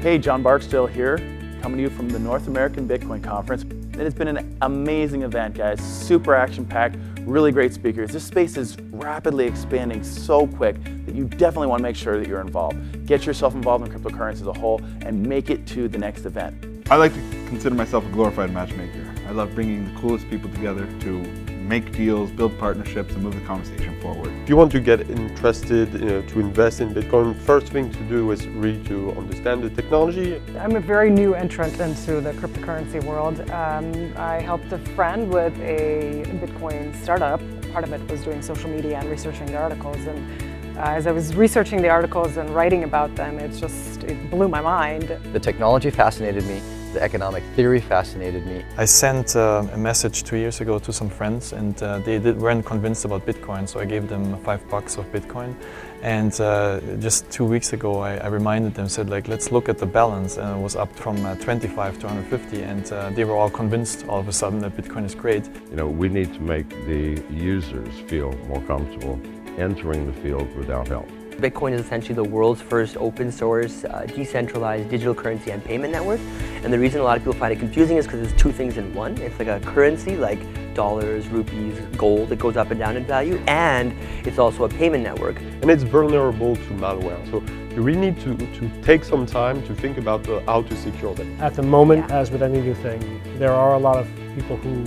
Hey, John Barksdale here, coming to you from the North American Bitcoin Conference. It has been an amazing event, guys. Super action-packed, really great speakers. This space is rapidly expanding so quick that you definitely want to make sure that you're involved. Get yourself involved in cryptocurrency as a whole and make it to the next event. I like to consider myself a glorified matchmaker. I love bringing the coolest people together to make deals, build partnerships, and move the conversation forward. If you want to get interested to invest in Bitcoin, first thing to do is really to understand the technology. I'm a very new entrant into the cryptocurrency world. I helped a friend with a Bitcoin startup. Part of it was doing social media and researching the articles. And as I was researching the articles and writing about them, it blew my mind. The technology fascinated me. The economic theory fascinated me. I sent a message 2 years ago to some friends, and they weren't convinced about Bitcoin, so I gave them $5 of Bitcoin. And just 2 weeks ago, I reminded them, said like, let's look at the balance, and it was up from 25 to 150, and they were all convinced all of a sudden that Bitcoin is great. You know, we need to make the users feel more comfortable entering the field without help. Bitcoin is essentially the world's first open source, decentralized digital currency and payment network. And the reason a lot of people find it confusing is because it's two things in one. It's like a currency like dollars, rupees, gold that goes up and down in value, and it's also a payment network. And it's vulnerable to malware. So you really need to take some time to think about how to secure them. At the moment, as with any new thing, there are a lot of people who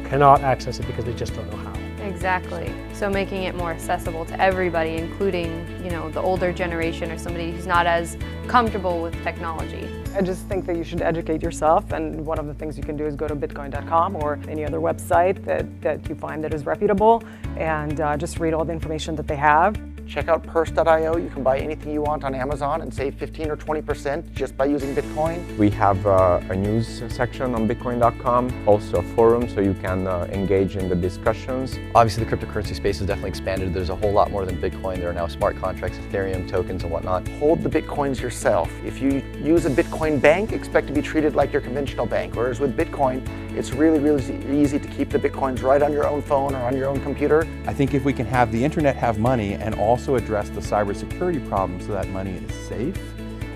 cannot access it because they just don't know how. Exactly. So making it more accessible to everybody, including, the older generation or somebody who's not as comfortable with technology. I just think that you should educate yourself, and one of the things you can do is go to bitcoin.com or any other website that you find that is reputable, and just read all the information that they have. Check out Purse.io. You can buy anything you want on Amazon and save 15 or 20% just by using Bitcoin. We have a news section on Bitcoin.com, also a forum so you can engage in the discussions. Obviously, the cryptocurrency space has definitely expanded. There's a whole lot more than Bitcoin. There are now smart contracts, Ethereum, tokens, and whatnot. Hold the Bitcoins yourself. If you use a Bitcoin bank, expect to be treated like your conventional bank. Whereas with Bitcoin, it's really, really easy to keep the Bitcoins right on your own phone or on your own computer. I think if we can have the internet have money and also address the cybersecurity problem so that money is safe,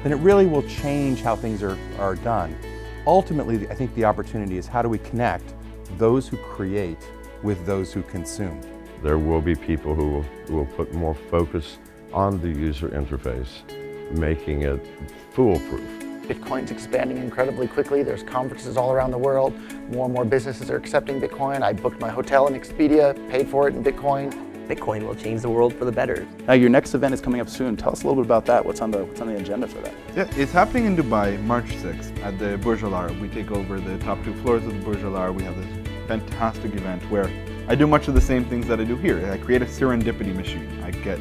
then it really will change how things are done. Ultimately, I think the opportunity is how do we connect those who create with those who consume. There will be people who will put more focus on the user interface, making it foolproof. Bitcoin's expanding incredibly quickly. There's conferences all around the world. More and more businesses are accepting Bitcoin. I booked my hotel in Expedia, paid for it in Bitcoin. Bitcoin will change the world for the better. Now, your next event is coming up soon. Tell us a little bit about that. What's on the agenda for that? Yeah, it's happening in Dubai, March 6th at the Burj Al Arab. We take over the top 2 floors of the Burj Al Arab. We have this fantastic event where I do much of the same things that I do here. I create a serendipity machine. I get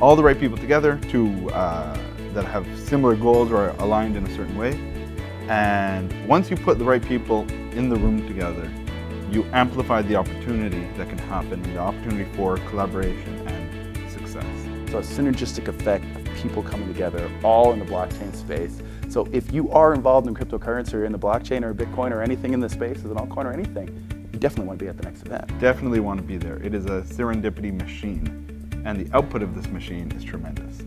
all the right people together that have similar goals or are aligned in a certain way. And once you put the right people in the room together, you amplify the opportunity that can happen, the opportunity for collaboration and success. So a synergistic effect of people coming together all in the blockchain space. So if you are involved in cryptocurrency or in the blockchain or Bitcoin or anything in this space, as an altcoin or anything, you definitely want to be at the next event. Definitely want to be there. It is a serendipity machine, and the output of this machine is tremendous.